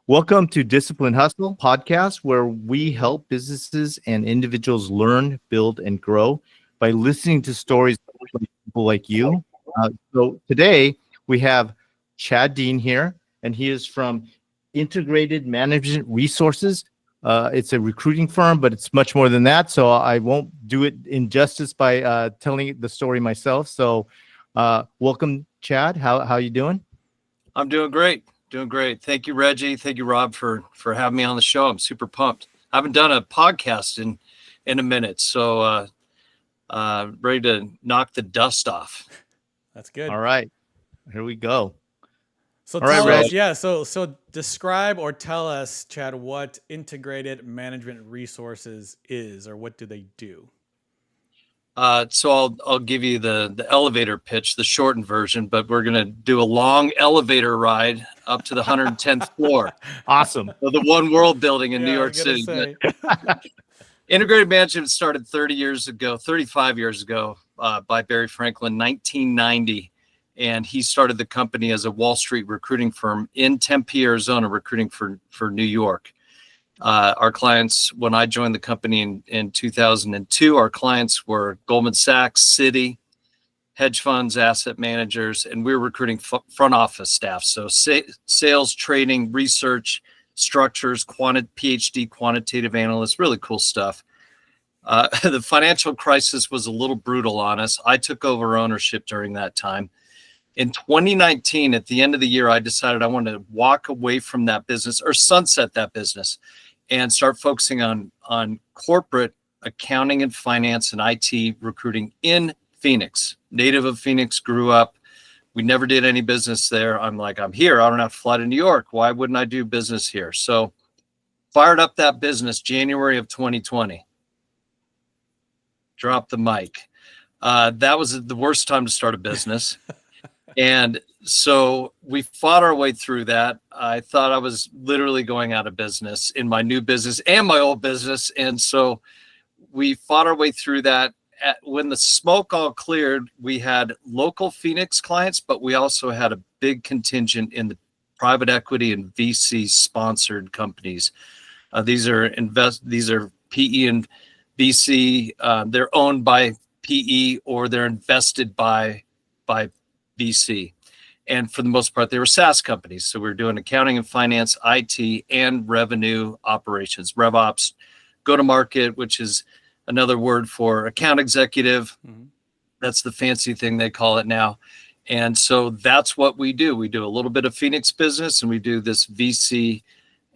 Welcome to Discipline Hustle podcast, where we help businesses and individuals learn, build, and grow by listening to stories from people like you. So today we have Chad Dean here, and he is from Integrated Management Resources. It's a recruiting firm, but it's much more than that. So I won't do it injustice by telling the story myself. So welcome, Chad. How you doing? I'm doing great. Doing great. Thank you, Reggie. Thank you, Rob, for having me on the show. I'm super pumped. I haven't done a podcast in a minute, so ready to knock the dust off. That's good. All right, here we go. So All right, tell Reg. us, yeah. So describe or tell us, Chad, what integrated management resources is, or what do they do? So I'll give you the elevator pitch, the shortened version, but we're gonna do a long elevator ride up to the 110th floor. Awesome. Of the One World building in New Yeah, I York was gonna City. say. Integrated management started 35 years ago, by Barry Franklin, 1990. And he started the company as a Wall Street recruiting firm in Tempe, Arizona, recruiting for New York. Our clients, when I joined the company in 2002, our clients were Goldman Sachs, Citi, hedge funds, asset managers, and we were recruiting front office staff. So sales, trading, research, structures, PhD quantitative analysts, really cool stuff. The financial crisis was a little brutal on us. I took over ownership during that time. In 2019, at the end of the year, I decided I wanted to walk away from that business or sunset that business and start focusing on corporate accounting and finance and IT recruiting in Phoenix. Native of Phoenix, grew up. We never did any business there. I'm here. I don't have to fly to New York. Why wouldn't I do business here? So fired up that business January of 2020. Dropped the mic. That was the worst time to start a business. And so we fought our way through that. I thought I was literally going out of business in my new business and my old business. And so we fought our way through that. When the smoke all cleared, we had local Phoenix clients, but we also had a big contingent in the private equity and VC sponsored companies. These are PE and VC. They're owned by PE or they're invested by VC. And for the most part, they were SaaS companies. So we were doing accounting and finance, IT, and revenue operations, RevOps, go-to-market, which is another word for account executive. Mm-hmm. That's the fancy thing they call it now. And so that's what we do. We do a little bit of Phoenix business, and we do this VC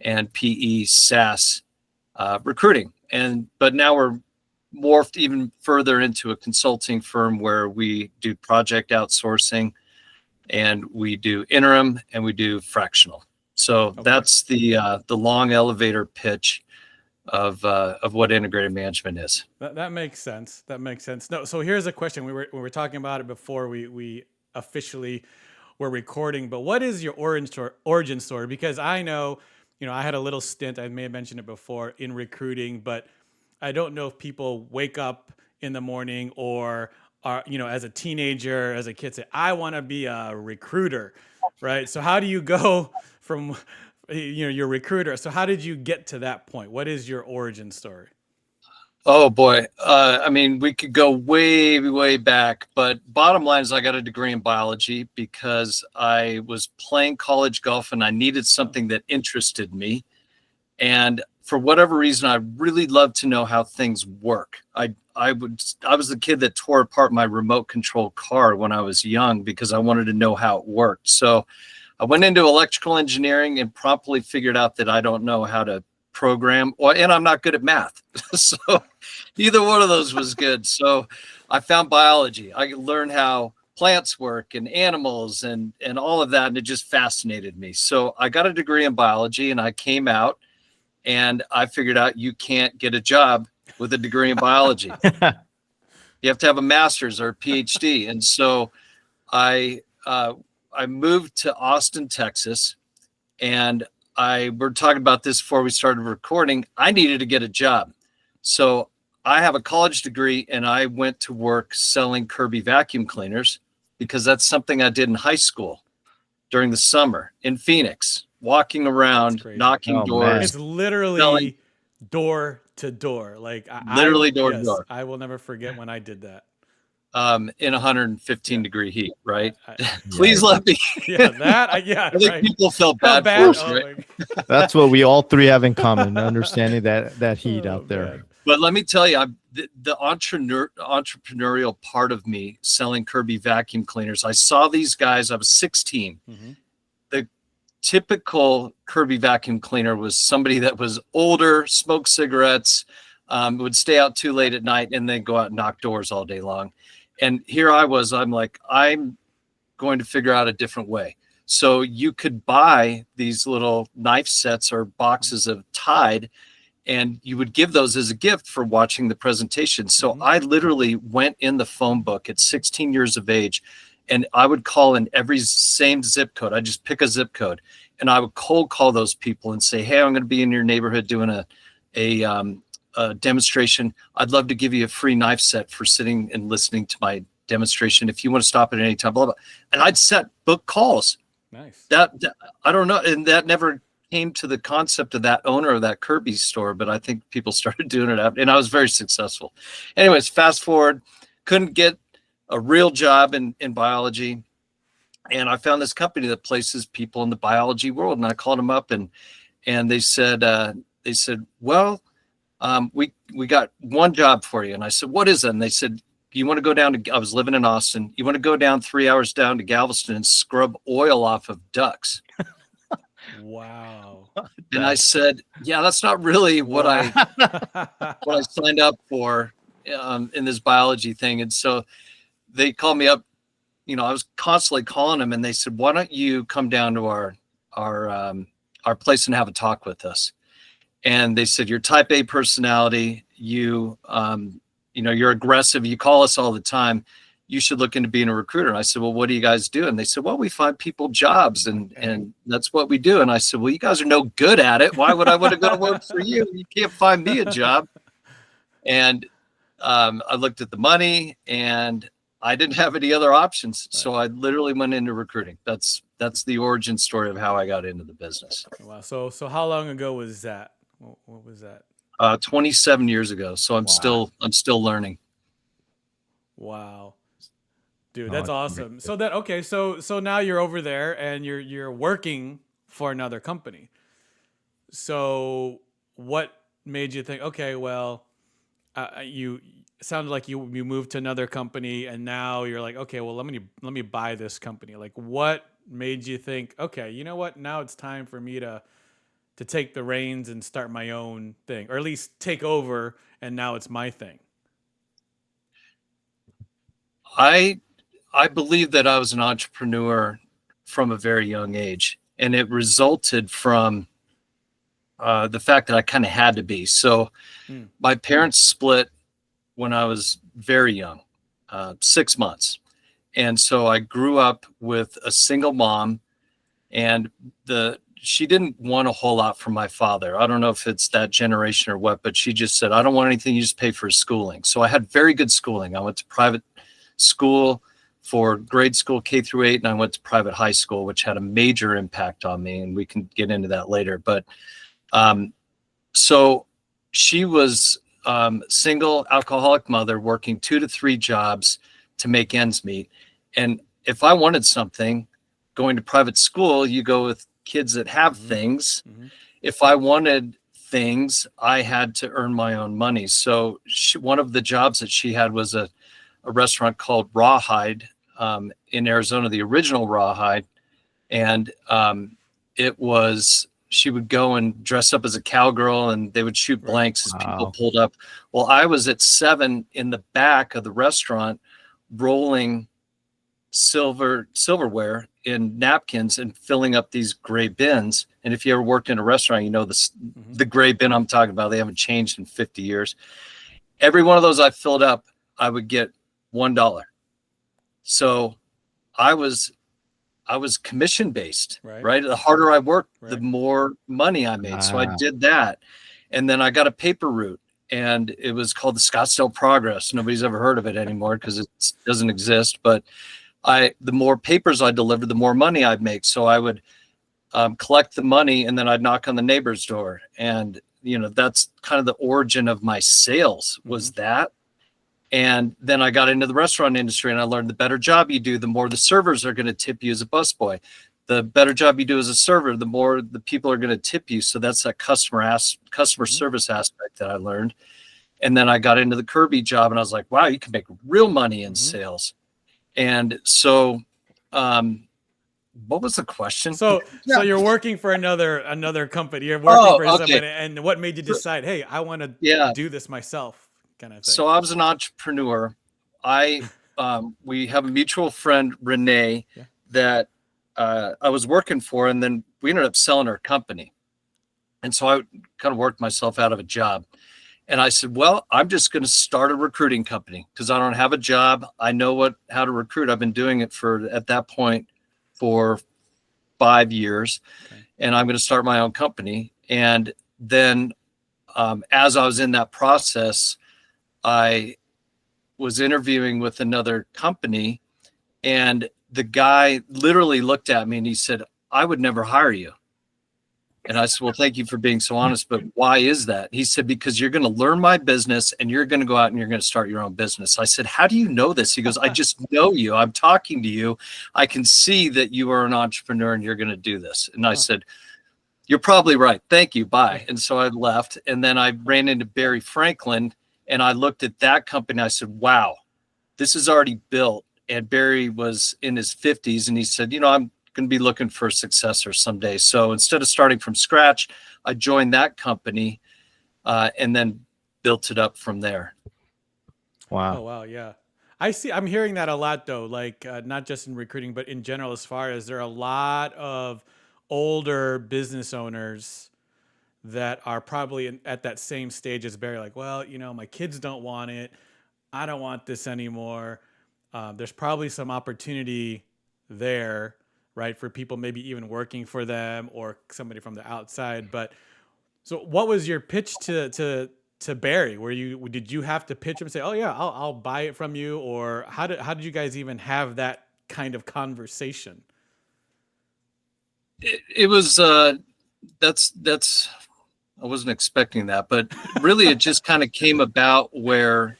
and PE SaaS recruiting. But now we're morphed even further into a consulting firm where we do project outsourcing, and we do interim, and we do fractional. So okay. That's the long elevator pitch of what integrated management is. That makes sense. That makes sense. No, so here's a question. We were talking about it before we officially were recording. But what is your origin story? Because I know, I had a little stint. I may have mentioned it before in recruiting, but I don't know if people wake up in the morning or are, as a teenager, as a kid, say, I want to be a recruiter, right? So how do you go from, your recruiter? So how did you get to that point? What is your origin story? Oh boy. We could go way, way back, but bottom line is I got a degree in biology because I was playing college golf and I needed something that interested me. And for whatever reason, I really loved to know how things work. I was the kid that tore apart my remote control car when I was young because I wanted to know how it worked. So I went into electrical engineering and promptly figured out that I don't know how to program, and I'm not good at math. So either one of those was good. So I found biology. I learned how plants work and animals and all of that, and it just fascinated me. So I got a degree in biology, and I came out and I figured out you can't get a job with a degree in biology. You have to have a master's or a PhD. And so I moved to Austin, Texas, and we're talking about this before we started recording. I needed to get a job. So I have a college degree, and I went to work selling Kirby vacuum cleaners because that's something I did in high school during the summer in Phoenix. walking around, crazy. knocking Oh, doors, man. It's literally selling, door to door. Like literally door to yes, door, I will never forget when I did that. in 115 degree heat, right? Please Yikes. let me. Yeah, that yeah, I think right. people felt Felt bad for bad. us, Oh right? my That's what we all three have in common, understanding that heat oh out there. man. But let me tell you, the entrepreneurial part of me selling Kirby vacuum cleaners. I saw these guys. I was 16. Mhm. The typical Kirby vacuum cleaner was somebody that was older, smoked cigarettes, would stay out too late at night, and then go out and knock doors all day long. And here I was. I'm like, I'm going to figure out a different way. So you could buy these little knife sets or boxes of Tide, and you would give those as a gift for watching the presentation. So I literally went in the phone book at 16 years of age, and I would call in every same zip code. I just pick a zip code, and I would cold call those people and say, "Hey, I'm going to be in your neighborhood doing a demonstration. I'd love to give you a free knife set for sitting and listening to my demonstration. If you want to stop at any time, blah blah." And I'd set book calls. Nice. That I don't know, and that never came to the concept of that owner of that Kirby store, but I think people started doing it after, and I was very successful. Anyways, fast forward, couldn't get a real job in biology, and I found this company that places people in the biology world, and I called them up, and they said, well, we got one job for you. And I said, what is it? And they said, you want to go down to, I was living in Austin, you want to go down 3 hours down to Galveston and scrub oil off of ducks. Wow. And I said, yeah, that's not really what I signed up for in this biology thing. And so they called me up. I was constantly calling them, and they said, why don't you come down to our place and have a talk with us? And they said, you're type A personality. You're aggressive. You call us all the time. You should look into being a recruiter. And I said, well, what do you guys do? And they said, well, we find people jobs, and that's what we do. And I said, well, you guys are no good at it. Why would I want to go to work for you? You can't find me a job. And I looked at the money, and I didn't have any other options. So I literally went into recruiting. That's the origin story of how I got into the business. Wow. So how long ago was that? What was that? 27 years ago. So I'm still learning. Wow. Dude, Oh, that's awesome. So so now you're over there and you're working for another company. So what made you think, okay, well, you it sounded like you moved to another company, and now you're like, okay, well, let me buy this company. Like, what made you think, okay, you know what? Now it's time for me to take the reins and start my own thing, or at least take over, and now it's my thing. I believe that I was an entrepreneur from a very young age, and it resulted from the fact that I kind of had to be. So my parents split when I was very young, 6 months. And so I grew up with a single mom, and she didn't want a whole lot from my father. I don't know if it's that generation or what, but she just said, I don't want anything. You just pay for his schooling. So I had very good schooling. I went to private school for grade school K through 8, and I went to private high school, which had a major impact on me, and we can get into that later. But so she was single alcoholic mother working 2 to 3 jobs to make ends meet. And if I wanted something, going to private school, you go with kids that have things. If I wanted things, I had to earn my own money. So one of the jobs that she had was a restaurant called Rawhide in Arizona, the original Rawhide. And she would go and dress up as a cowgirl, and they would shoot blanks as people pulled up. Well, I was at 7 in the back of the restaurant rolling silverware in napkins and filling up these gray bins. And if you ever worked in a restaurant, you know the gray bin I'm talking about. They haven't changed in 50 years. Every one of those I filled up, I would get $1. So I was commission based, right? The harder I worked, the more money I made. So I did that. And then I got a paper route, and it was called the Scottsdale Progress. Nobody's ever heard of it anymore because it doesn't exist. But the more papers I delivered, the more money I'd make. So I would collect the money, and then I'd knock on the neighbor's door. And, that's kind of the origin of my sales was that. And then I got into the restaurant industry, and I learned the better job you do, the more the servers are going to tip you as a busboy. The better job you do as a server, the more the people are going to tip you. So that's that customer service aspect that I learned. And then I got into the Kirby job, and I was like, wow, you can make real money in sales. And so, what was the question? So you're working for another company. You're working for somebody, and what made you decide, hey, I want to do this myself, kind of thing? So I was an entrepreneur. We have a mutual friend, Renee, that I was working for, and then we ended up selling our company. And so I kind of worked myself out of a job. And I said, well, I'm just going to start a recruiting company because I don't have a job. I know how to recruit. I've been doing it at that point for 5 years, and I'm going to start my own company. And then as I was in that process, I was interviewing with another company, and the guy literally looked at me and he said, I would never hire you. And I said, well, thank you for being so honest, but why is that? He said, because you're going to learn my business and you're going to go out and you're going to start your own business. I said, how do you know this? He goes, I just know you. I'm talking to you. I can see that you are an entrepreneur and you're going to do this. And I said, you're probably right. Thank you. Bye. And so I left. And then I ran into Barry Franklin, and I looked at that company. I said, wow, this is already built. And Barry was in his 50s, and he said, I'm going to be looking for a successor someday. So instead of starting from scratch, I joined that company and then built it up from there. Wow. Oh, wow. Yeah. I'm hearing that a lot though, like not just in recruiting, but in general, as far as there are a lot of older business owners that are probably at that same stage as Barry, like, well, my kids don't want it. I don't want this anymore. There's probably some opportunity there, right, for people maybe even working for them or somebody from the outside. But so what was your pitch to Barry? Did you have to pitch him and say, oh yeah, I'll buy it from you? Or how did you guys even have that kind of conversation? It was that's I wasn't expecting that, but really it just kind of came about where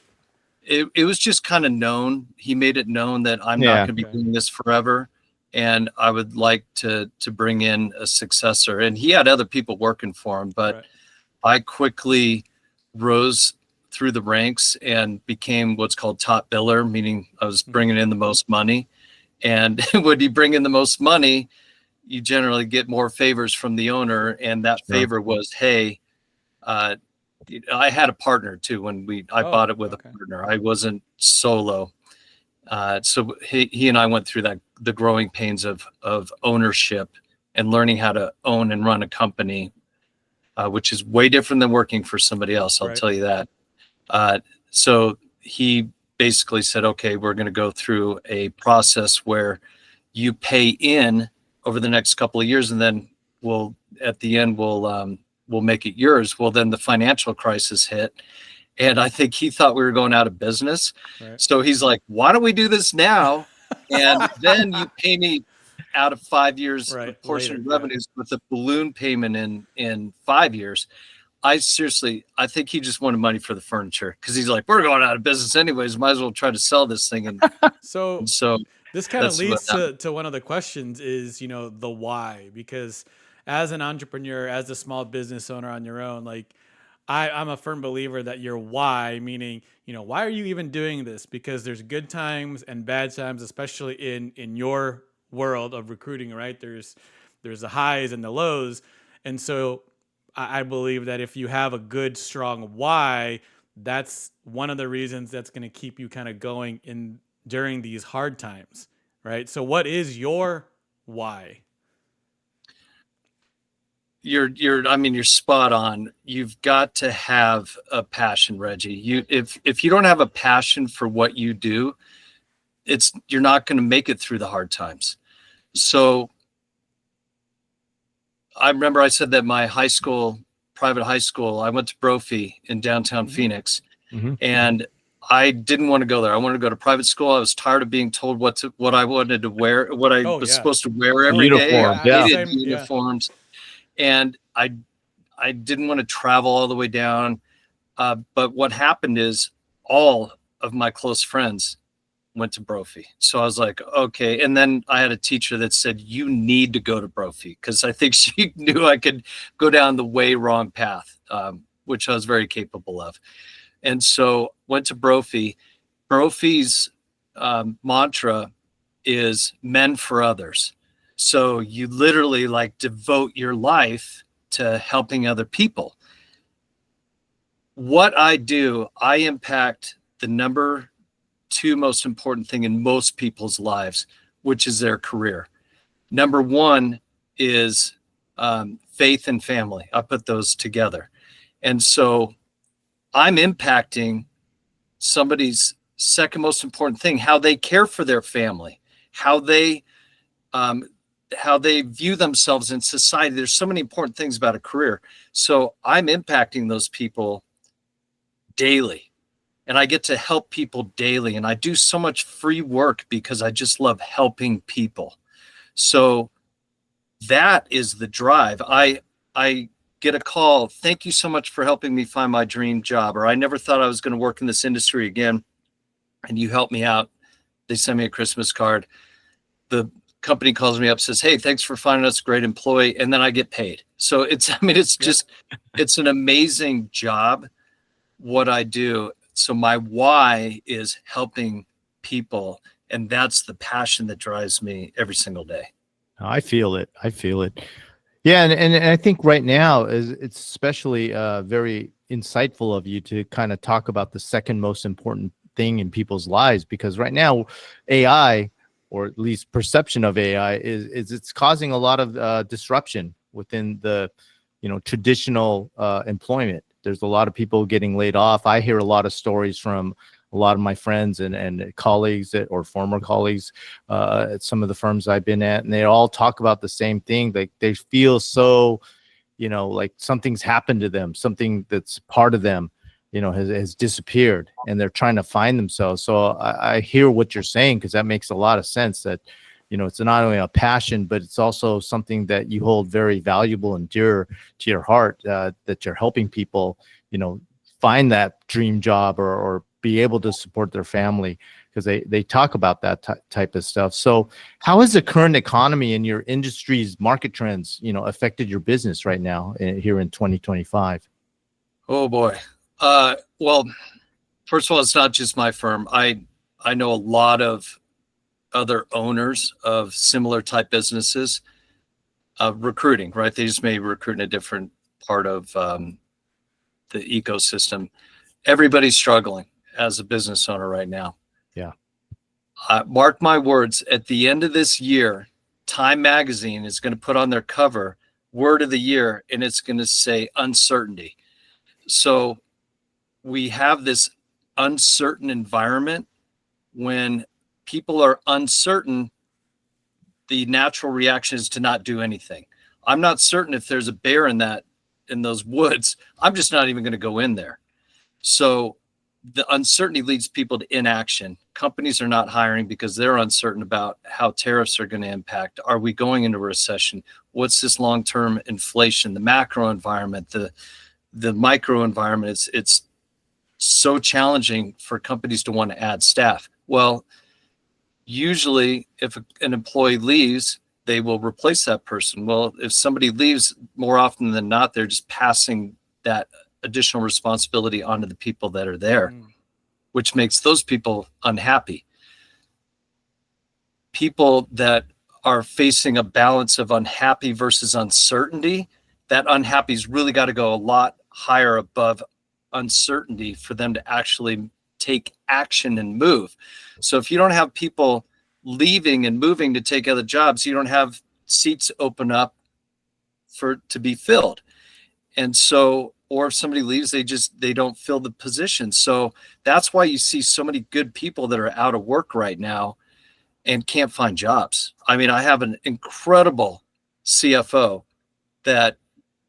it was just kind of known. He made it known that I'm not going to be doing this forever, and I would like to bring in a successor. And he had other people working for him, but I quickly rose through the ranks and became what's called top biller, meaning I was bringing in the most money. And when you bring in the most money, you generally get more favors from the owner. And that favor was, hey, I had a partner too when I bought it with a partner. I wasn't solo. So he and I went through the growing pains of ownership and learning how to own and run a company, which is way different than working for somebody else. I'll tell you that. So he basically said, okay, we're going to go through a process where you pay in over the next couple of years, and then at the end we'll make it yours. Well, then the financial crisis hit, and I think he thought we were going out of business. So he's like, why don't we do this now? And then you pay me out of 5 years a portion of revenues with a balloon payment in 5 years. I think he just wanted money for the furniture, because he's like, we're going out of business anyways. Might as well try to sell this thing. And so this kind of leads to one of the questions is, the why, because as an entrepreneur, as a small business owner on your own, like I'm a firm believer that your why, meaning, why are you even doing this? Because there's good times and bad times, especially in your world of recruiting, right? There's the highs and the lows. And so I believe that if you have a good, strong why, that's one of the reasons that's going to keep you kind of going during these hard times, right? So what is your why? You're spot on. You've got to have a passion, Reggie. If you don't have a passion for what you do, you're not going to make it through the hard times. So I remember I said that my private high school, I went to Brophy in downtown Phoenix, and I didn't want to go there. I wanted to go to private school. I was tired of being told what I wanted to wear, what I Oh was yeah. supposed to wear Oh every yeah. day. I Uniform, yeah. hated Same. Yeah. uniforms, and I didn't want to travel all the way down. But what happened is all of my close friends went to Brophy. So I was like, okay. And then I had a teacher that said, you need to go to Brophy, because I think she knew I could go down the way wrong path, which I was very capable of. And so went to Brophy. Brophy's mantra is men for others. So you literally like devote your life to helping other people. What I do, I impact the number two most important thing in most people's lives, which is their career. Number one is faith and family. I put those together. And so I'm impacting somebody's second most important thing, how they care for their family, how they view themselves in society. There's so many important things about a career. So I'm impacting those people daily, and I get to help people daily. And I do so much free work because I just love helping people. So that is the drive. I get a call. Thank you so much for helping me find my dream job. Or I never thought I was going to work in this industry again, and you helped me out. They send me a Christmas card. The company calls me up, says, hey, thanks for finding us a great employee. And then I get paid. So it's just, it's an amazing job, what I do. So my why is helping people. And that's the passion that drives me every single day. I feel it. I feel it. Yeah, and I think right now it's especially very insightful of you to kind of talk about the second most important thing in people's lives, because right now AI, or at least perception of AI, is it's causing a lot of disruption within the traditional employment. There's a lot of people getting laid off. I hear a lot of stories from a lot of my friends and colleagues or former colleagues at some of the firms I've been at, and they all talk about the same thing. They feel so, like something's happened to them, something that's part of them, has disappeared, and they're trying to find themselves. So I hear what you're saying, because that makes a lot of sense, that it's not only a passion, but it's also something that you hold very valuable and dear to your heart, that you're helping people, find that dream job or be able to support their family, because they talk about that type of stuff. So how has the current economy and your industry's market trends, affected your business right now here in 2025? Oh boy. Well, first of all, it's not just my firm. I know a lot of other owners of similar type businesses, recruiting, right? They just may recruit in a different part of the ecosystem. Everybody's struggling as a business owner right now. Yeah. Mark my words, at the end of this year, Time Magazine is going to put on their cover word of the year, and it's going to say uncertainty. So we have this uncertain environment. When people are uncertain, the natural reaction is to not do anything. I'm not certain if there's a bear in those woods. I'm just not even going to go in there. So the uncertainty leads people to inaction. Companies are not hiring because they're uncertain about how tariffs are going to impact. Are we going into a recession? What's this long-term inflation? The macro environment, the micro environment. It's so challenging for companies to want to add staff. Well, usually if an employee leaves, they will replace that person. Well, if somebody leaves, more often than not, they're just passing that additional responsibility onto the people that are there, which makes those people unhappy. People that are facing a balance of unhappy versus uncertainty, that unhappy's really got to go a lot higher above uncertainty for them to actually take action and move. So if you don't have people leaving and moving to take other jobs, you don't have seats open up to be filled. And so, or if somebody leaves, they don't fill the position. So that's why you see so many good people that are out of work right now and can't find jobs. I mean, I have an incredible CFO that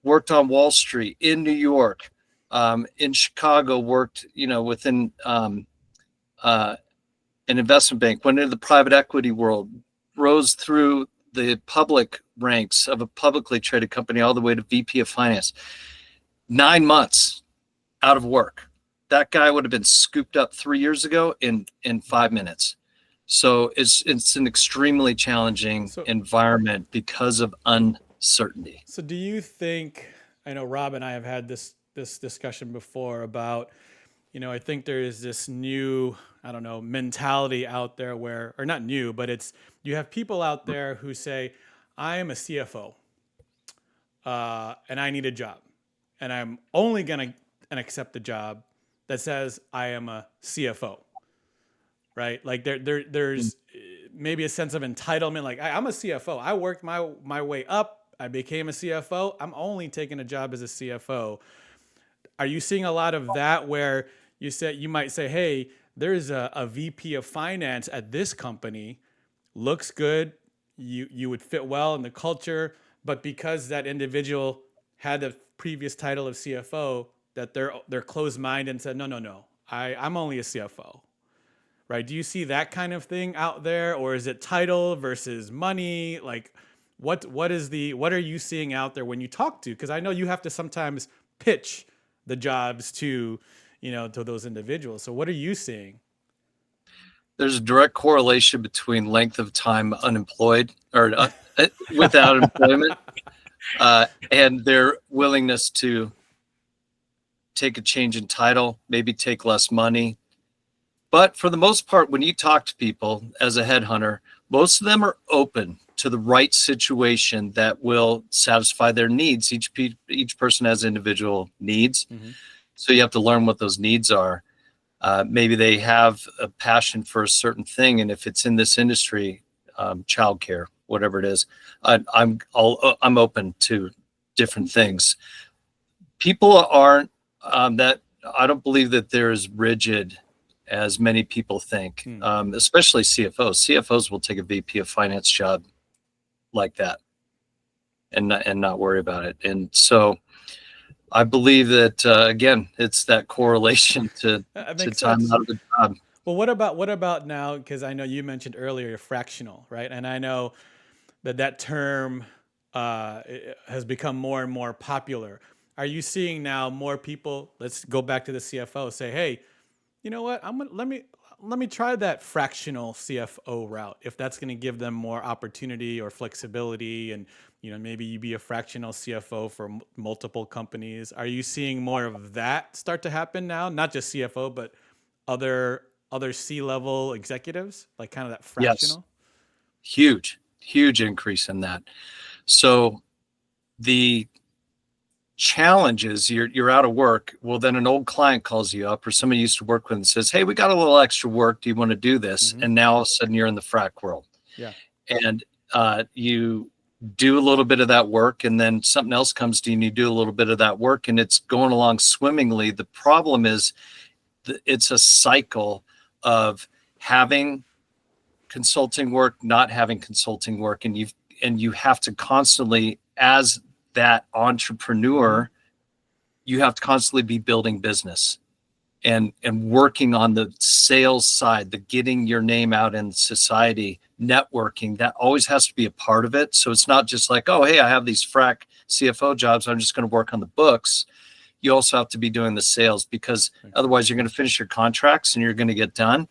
worked on Wall Street in New York, in Chicago, worked, within an investment bank, went into the private equity world, rose through the public ranks of a publicly traded company all the way to VP of finance. 9 months out of work. That guy would have been scooped up 3 years ago in 5 minutes. So it's an extremely challenging environment because of uncertainty. So do you think, I know Rob and I have had this discussion before about, I think there is this new, mentality out there where, or not new, but you have people out there who say, I am a CFO and I need a job. And I'm only going to accept a job that says I am a CFO, right? Like there's maybe a sense of entitlement. Like I'm a CFO. I worked my way up. I became a CFO. I'm only taking a job as a CFO. Are you seeing a lot of that where you might say, hey, there's a VP of finance at this company, looks good. You would fit well in the culture, but because that individual had the previous title of CFO, that they're closed-minded and said, no, I'm only a CFO, right? Do you see that kind of thing out there, or is it title versus money? Like, what are you seeing out there when you talk to? Because I know you have to sometimes pitch the jobs to those individuals. So what are you seeing? There's a direct correlation between length of time unemployed or without employment and their willingness to take a change in title, maybe take less money. But for the most part, when you talk to people as a headhunter, most of them are open to the right situation that will satisfy their needs. Each person has individual needs. Mm-hmm. So you have to learn what those needs are. Maybe they have a passion for a certain thing. And if it's in this industry, childcare, whatever it is, I'm open to different things. People aren't that I don't believe that they're as rigid as many people think, especially CFOs. CFOs will take a VP of finance job like that and not worry about it. And so I believe that, again, it's that correlation to time out of the job. Well, what about now? Because I know you mentioned earlier fractional, right? And I know that term has become more and more popular. Are you seeing now more people, let's go back to the CFO, say, hey, you know what? Let me try that fractional CFO route if that's going to give them more opportunity or flexibility, and maybe you be a fractional CFO for multiple companies. Are you seeing more of that start to happen now? Not just CFO, but other C-level executives, like kind of that fractional? Yes. Huge increase in that. So the challenge is you're out of work. Well, then an old client calls you up or somebody you used to work with and says, hey, we got a little extra work. Do you want to do this? Mm-hmm. And now all of a sudden you're in the frac world. Yeah. And you do a little bit of that work and then something else comes to you and you do a little bit of that work and it's going along swimmingly. The problem is it's a cycle of having consulting work, not having consulting work. And you have to constantly, as that entrepreneur, you have to constantly be building business and working on the sales side, the getting your name out in society, networking. That always has to be a part of it. So it's not just like, oh, hey, I have these frac CFO jobs, I'm just going to work on the books. You also have to be doing the sales, because otherwise you're going to finish your contracts and you're going to get done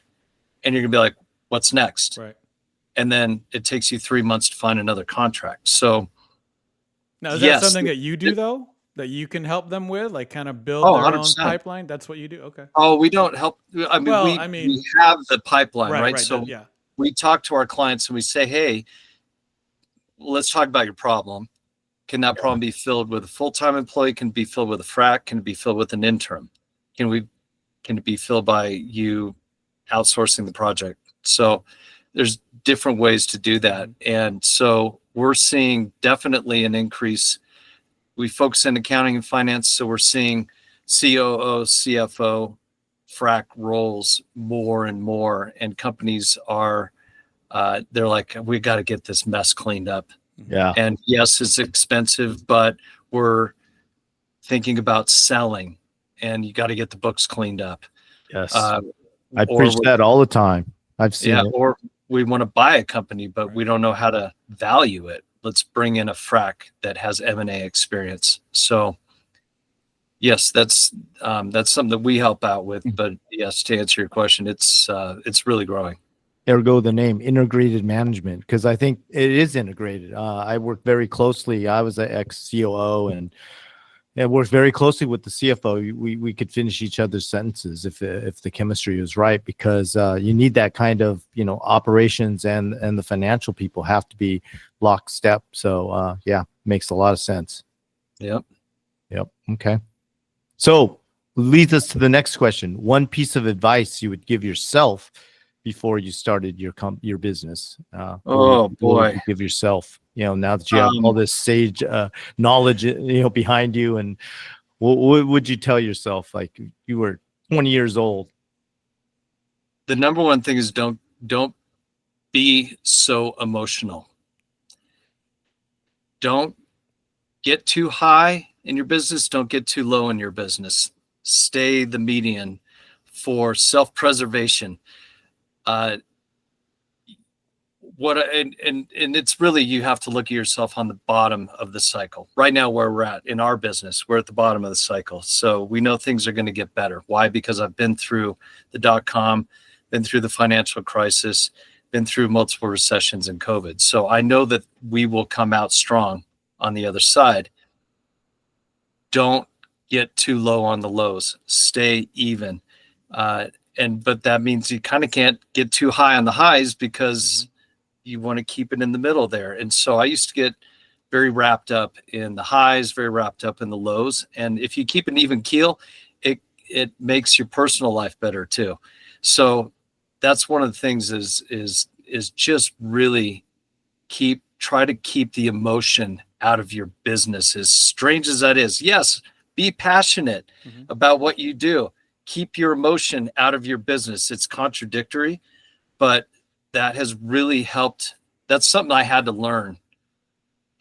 and you're going to be like, what's next? Right. And then it takes you 3 months to find another contract. So now, is that something that you do, though, that you can help them with, like kind of build their 100%. own pipeline? That's what you do? Okay. Oh, we don't help. We have the pipeline, right? So we talk to our clients and we say, hey, let's talk about your problem. Can that problem be filled with a full-time employee? Can it be filled with a frac? Can it be filled with an interim? Can it be filled by you outsourcing the project? So there's different ways to do that. And so we're seeing definitely an increase. We focus in accounting and finance. So we're seeing COO, CFO, frac roles more and more. And companies are, they're like, we got to get this mess cleaned up. Yeah. And yes, it's expensive, but we're thinking about selling and you got to get the books cleaned up. Yes. I or preach that all the time. I've seen yeah, it. or we want to buy a company, but we don't know how to value it. Let's bring in a frac that has M&A experience. So yes, that's something that we help out with. But yes, to answer your question, it's really growing. Ergo the name integrated management, because I think it is integrated. I work very closely. I was an ex COO and worked very closely with the CFO. We could finish each other's sentences if the chemistry was right, because you need that kind of, operations and the financial people have to be lockstep. So yeah, makes a lot of sense. Yep. Okay. So leads us to the next question. One piece of advice you would give yourself before you started your business. What would you give yourself, now that you have all this sage knowledge, behind you, and what would you tell yourself like you were 20 years old? The number one thing is don't be so emotional. Don't get too high in your business. Don't get too low in your business. Stay the median for self-preservation. And it's really, you have to look at yourself on the bottom of the cycle. Right now, where we're at in our business, we're at the bottom of the cycle. So we know things are going to get better. Why? Because I've been through the .com, been through the financial crisis, been through multiple recessions and COVID. So I know that we will come out strong on the other side. Don't get too low on the lows. Stay even. But that means you kind of can't get too high on the highs, because you want to keep it in the middle there. And so I used to get very wrapped up in the highs, very wrapped up in the lows. And if you keep an even keel, it makes your personal life better too. So that's one of the things is just really try to keep the emotion out of your business, as strange as that is. Yes, be passionate about what you do. Keep your emotion out of your business. It's contradictory, but that has really helped. That's something I had to learn.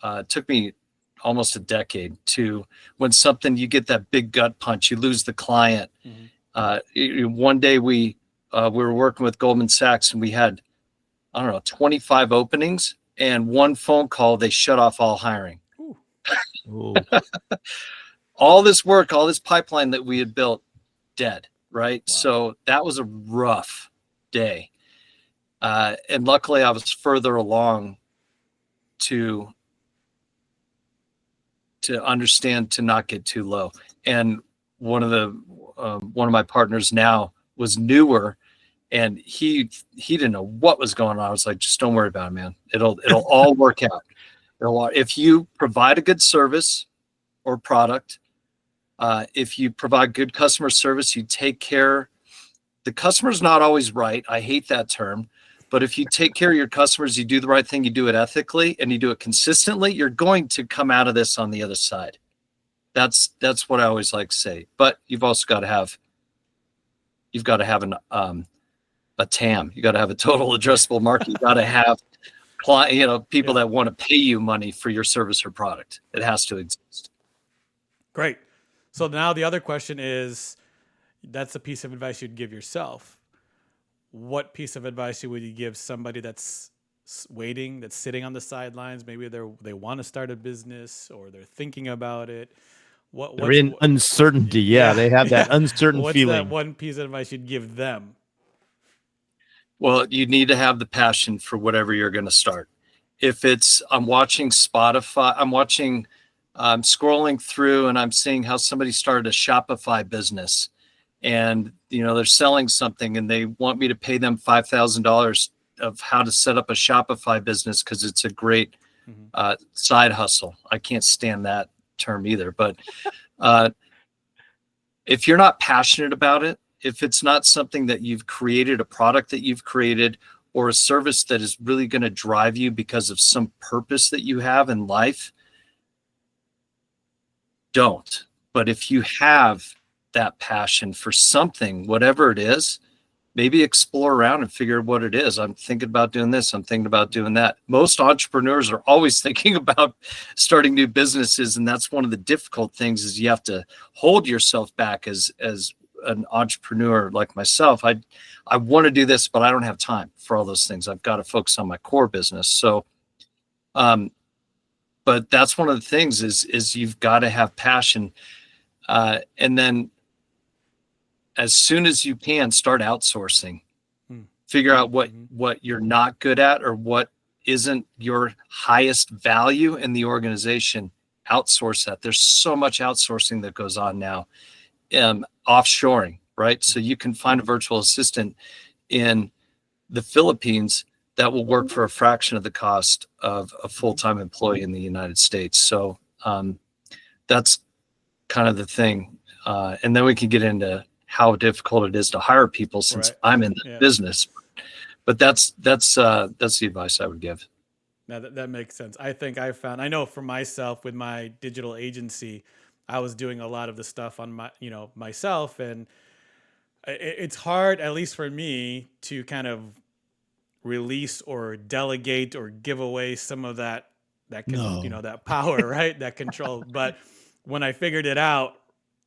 It took me almost a decade to, when you get that big gut punch, you lose the client. One day we were working with Goldman Sachs, and we had, 25 openings, and one phone call, they shut off all hiring. Ooh. All this work, all this pipeline that we had built, dead, right? Wow. So that was a rough day. And luckily I was further along to understand to not get too low. And one of my partners now was newer, and he didn't know what was going on. I was like, just don't worry about it, man. It'll all work out. If you provide a good service or product, if you provide good customer service, you take care. The customer's not always right. I hate that term. But if you take care of your customers, you do the right thing, you do it ethically, and you do it consistently, you're going to come out of this on the other side. That's what I always like to say. But you've also got to have a TAM. You got to have a total addressable market. You got to have people that want to pay you money for your service or product. It has to exist. Great. So now the other question is, that's a piece of advice you'd give yourself. What piece of advice would you give somebody that's waiting, that's sitting on the sidelines? Maybe they want to start a business, or they're thinking about it. They're in uncertainty. Yeah, they have that uncertain what's feeling. What's that one piece of advice you'd give them? Well, you need to have the passion for whatever you're going to start. If it's, I'm watching Spotify, I'm scrolling through and I'm seeing how somebody started a Shopify business, and they're selling something and they want me to pay them $5,000 of how to set up a Shopify business because it's a great side hustle. I can't stand that term either, but if you're not passionate about it, if it's not something that you've created, a product that you've created, or a service that is really going to drive you because of some purpose that you have in life, don't. But if you have that passion for something, whatever it is, maybe explore around and figure out what it is. I'm thinking about doing this. I'm thinking about doing that. Most entrepreneurs are always thinking about starting new businesses. And that's one of the difficult things, is you have to hold yourself back as an entrepreneur like myself, I want to do this, but I don't have time for all those things. I've got to focus on my core business. So, but that's one of the things is you've got to have passion. And then as soon as you can, start outsourcing. Figure out what you're not good at or what isn't your highest value in the organization. Outsource that. There's so much outsourcing that goes on now. Offshoring, right? So you can find a virtual assistant in the Philippines that will work for a fraction of the cost of a full-time employee in the United States. So that's kind of the thing. And then we can get into how difficult it is to hire people since I'm in the business. But that's the advice I would give. Now that makes sense. I know for myself with my digital agency, I was doing a lot of the stuff on my, myself, and it's hard, at least for me, to kind of release or delegate or give away some of that that power, right? That control. But when I figured it out,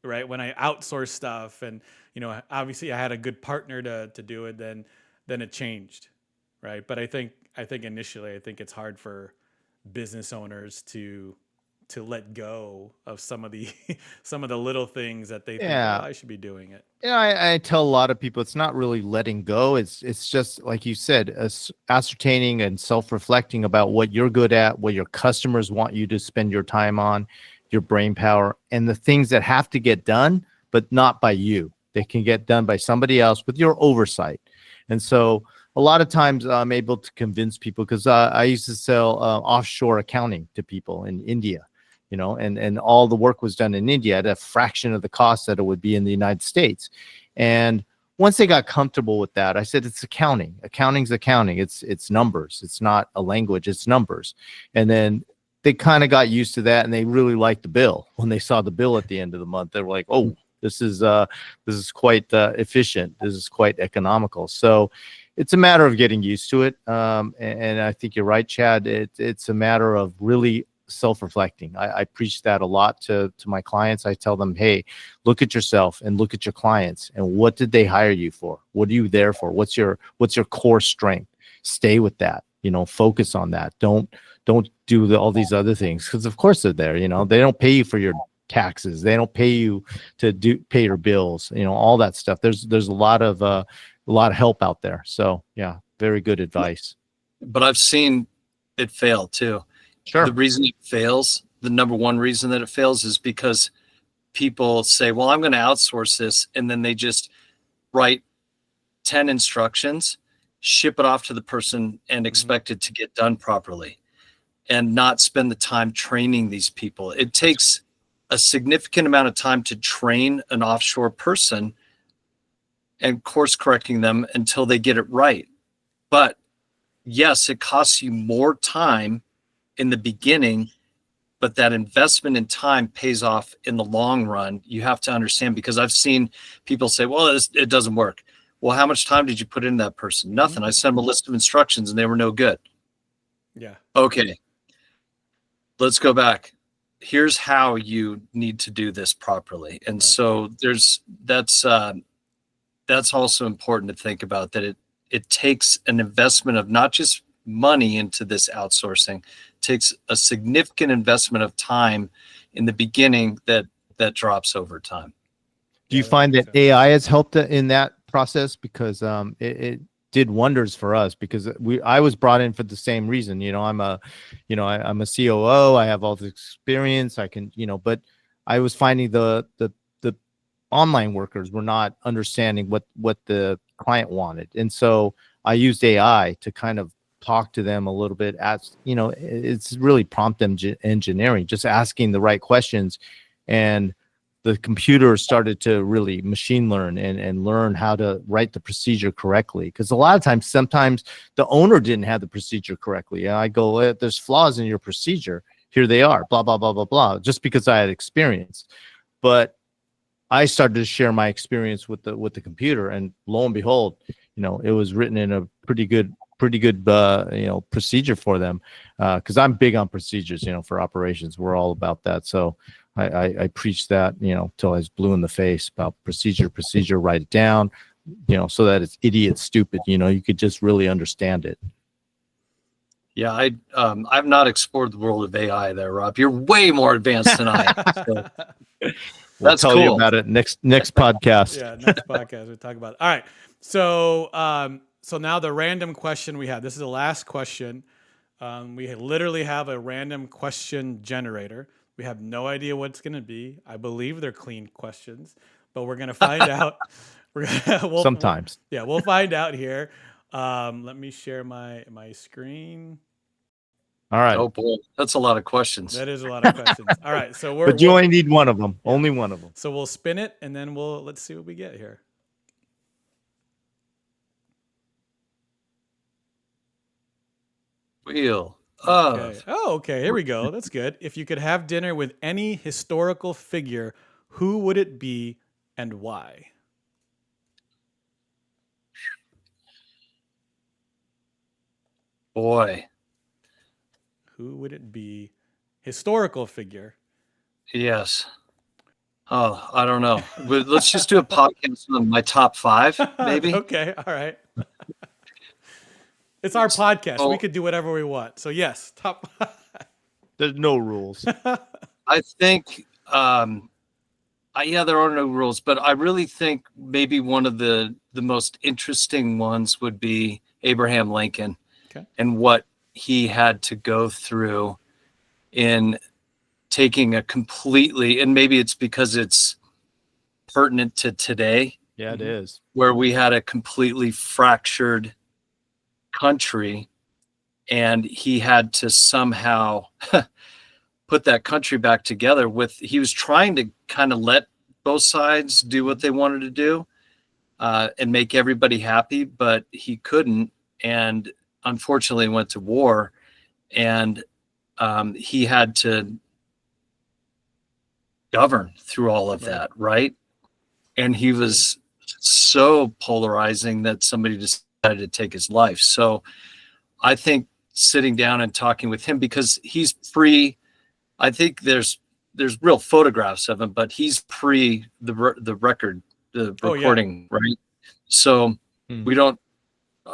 right, when I outsourced stuff, and obviously I had a good partner to do it, then it changed, right? But I think initially it's hard for business owners to let go of some of the little things that they think, I should be doing it. Yeah, I tell a lot of people it's not really letting go. It's just like you said, ascertaining and self-reflecting about what you're good at, what your customers want you to spend your time on, your brain power, and the things that have to get done, but not by you. They can get done by somebody else with your oversight. And so a lot of times I'm able to convince people, because I used to sell offshore accounting to people in India, and all the work was done in India at a fraction of the cost that it would be in the United States. And once they got comfortable with that, I said, it's accounting. Accounting's accounting. It's numbers. It's not a language. It's numbers. And then they kind of got used to that, and they really liked the bill. When they saw the bill at the end of the month, they were like, oh, this is quite efficient. This is quite economical. So it's a matter of getting used to it. And I think you're right, Chad. It's a matter of really self-reflecting. I preach that a lot to my clients. I tell them, hey, look at yourself and look at your clients, and what did they hire you for? What are you there for? What's your core strength? Stay with that. Focus on that. Don't do all these other things, because of course they're there. They don't pay you for your taxes. They don't pay you to pay your bills. All that stuff. There's a lot of help out there. So yeah, very good advice. But I've seen it fail too. Sure. The reason it fails, the number one reason that it fails, is because people say, well, I'm going to outsource this. And then they just write 10 instructions, ship it off to the person, and expect it to get done properly, and not spend the time training these people. It takes a significant amount of time to train an offshore person and course correcting them until they get it right. But yes, it costs you more time in the beginning, but that investment in time pays off in the long run. You have to understand, because I've seen people say, well, it doesn't work. Well, how much time did you put in that person? Nothing. I sent them a list of instructions and they were no good. Yeah. Okay. Let's go back. Here's how you need to do this properly. And so that's also important to think about, that it takes an investment of not just money into this outsourcing. It takes a significant investment of time in the beginning that drops over time. Do you find that AI has helped in that process? Because it did wonders for us, because I was brought in for the same reason. I'm a COO. I have all the experience. I can, but I was finding the online workers were not understanding what the client wanted. And so I used AI to kind of talk to them a little bit. It's really prompt engineering, just asking the right questions. And the computer started to really machine learn and learn how to write the procedure correctly. Because a lot of times, sometimes the owner didn't have the procedure correctly. And I go, there's flaws in your procedure. Here they are, blah, blah, blah, blah, blah, just because I had experience. But I started to share my experience with the computer, and lo and behold, it was written in a pretty good procedure for them. Because I'm big on procedures, for operations. We're all about that. So I preached that, till I was blue in the face about procedure, write it down, so that it's idiot stupid, you could just really understand it. Yeah, I've not explored the world of AI there, Rob. You're way more advanced than I am. So We'll that's tell you cool. about it next podcast. Yeah, next podcast we'll talk about it. All right. So so now the random question we have. This is the last question. We literally have a random question generator. We have no idea what it's going to be. I believe they're clean questions, but we're going to find out. Sometimes. We'll find out here. Let me share my screen. All right. Oh boy, that's a lot of questions. That is a lot of questions. All right, so But you only need one of them. Yeah. Only one of them. So we'll spin it, and then let's see what we get here. Wheel of. Okay. Oh, okay. Here we go. That's good. If you could have dinner with any historical figure, who would it be and why? Boy. Who would it be? Historical figure. Yes. Oh, I don't know. Let's just do a podcast on my top 5, maybe. Okay. All right. It's our podcast. We could do whatever we want. So yes, top 5. There's no rules. I think, there are no rules, but I really think maybe one of the most interesting ones would be Abraham Lincoln. Okay. And what he had to go through in taking a completely, and maybe it's because it's pertinent to today. Yeah, it is. Where we had a completely fractured country, and he had to somehow put that country back together. He was trying to kind of let both sides do what they wanted to do and make everybody happy, but he couldn't, and unfortunately went to war, and he had to govern through all of that, right? And he was so polarizing that somebody decided to take his life. So I think sitting down and talking with him, because he's pre, I think there's real photographs of him, but he's pre the recording, right? So we don't,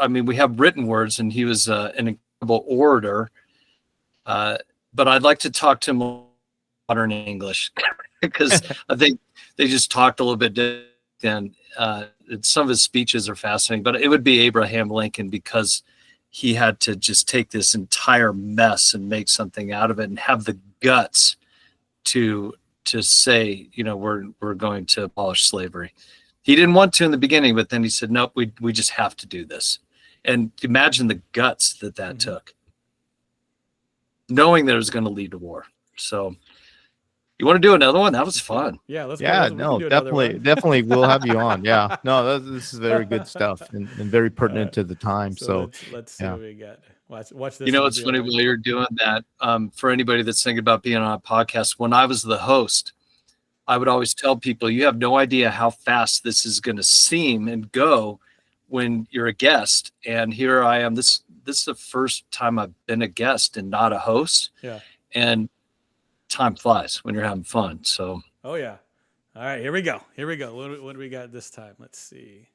we have written words, and he was an incredible orator. But I'd like to talk to him modern English because I think they just talked a little bit different, and some of his speeches are fascinating, but it would be Abraham Lincoln, because he had to just take this entire mess and make something out of it, and have the guts to say, we're going to abolish slavery. He didn't want to in the beginning, but then he said, nope, we just have to do this. And imagine the guts that took, knowing that it was going to lead to war. So you want to do another one? That was fun. Yeah, let's definitely we'll have you on. Yeah, no, this is very good stuff and very pertinent to the time. So let's see what we got. Watch this. It's funny while you're doing that. For anybody that's thinking about being on a podcast, when I was the host, I would always tell people, you have no idea how fast this is going to seem and go when you're a guest. And here I am. This is the first time I've been a guest and not a host. Yeah. And time flies when you're having fun. So. Oh yeah. All right, here we go. What do we got this time? Let's see.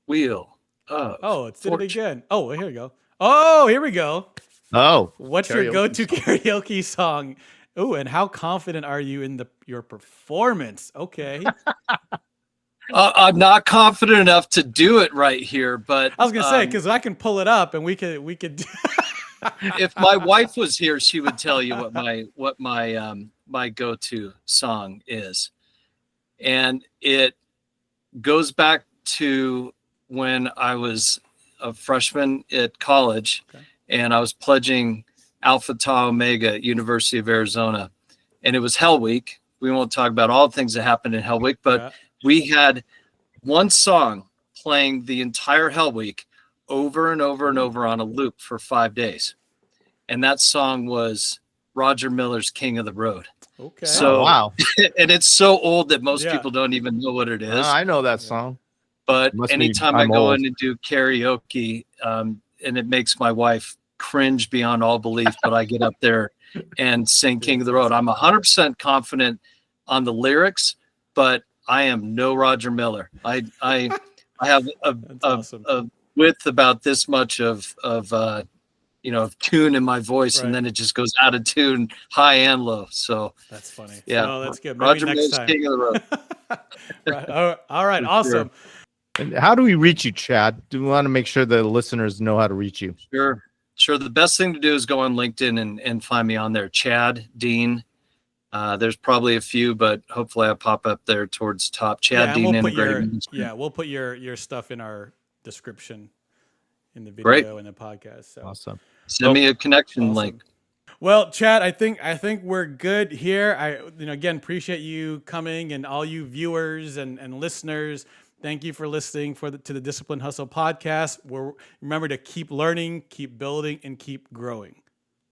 Wheel. It's did it again. Oh, here we go. Oh, here we go. Oh. What's your go-to karaoke song? Oh, and how confident are you in your performance? Okay. I'm not confident enough to do it right here, but I was gonna say, because I can pull it up and we could. If my wife was here, she would tell you what my go-to song is, and it goes back to when I was a freshman at college, and I was pledging Alpha Tau Omega at University of Arizona, and it was Hell Week. We won't talk about all the things that happened in Hell Week, but we had one song playing the entire Hell Week over and over and over on a loop for 5 days. And that song was Roger Miller's King of the Road. Okay. So, wow. And it's so old that most people don't even know what it is. I know that song. But anytime I go in and do karaoke, and it makes my wife cringe beyond all belief, but I get up there and sing King of the Dude, Road. I'm 100% confident on the lyrics, but I am no Roger Miller. I have that's awesome. a width about this much of of tune in my voice, and Right. then it just goes out of tune, high and low. So That's funny. yeah, No, that's good. Maybe Roger next Miller's time. King of the Road. Right. All right. For Awesome. And how do we reach you, Chad? Do we want to make sure the listeners know how to reach you? Sure. The best thing to do is go on LinkedIn and find me on there, Chad Dean. There's probably a few, but hopefully I pop up there towards top. Chad Yeah, and Dean we'll put Integrated your Management. we'll put your stuff in our description in the Great. video and the podcast. So Awesome. Send me a connection awesome. link. Well, Chad, I think we're good here. Again, appreciate you coming, and all you viewers and listeners. Thank you for listening to the Discipline Hustle podcast. Remember to keep learning, keep building, and keep growing.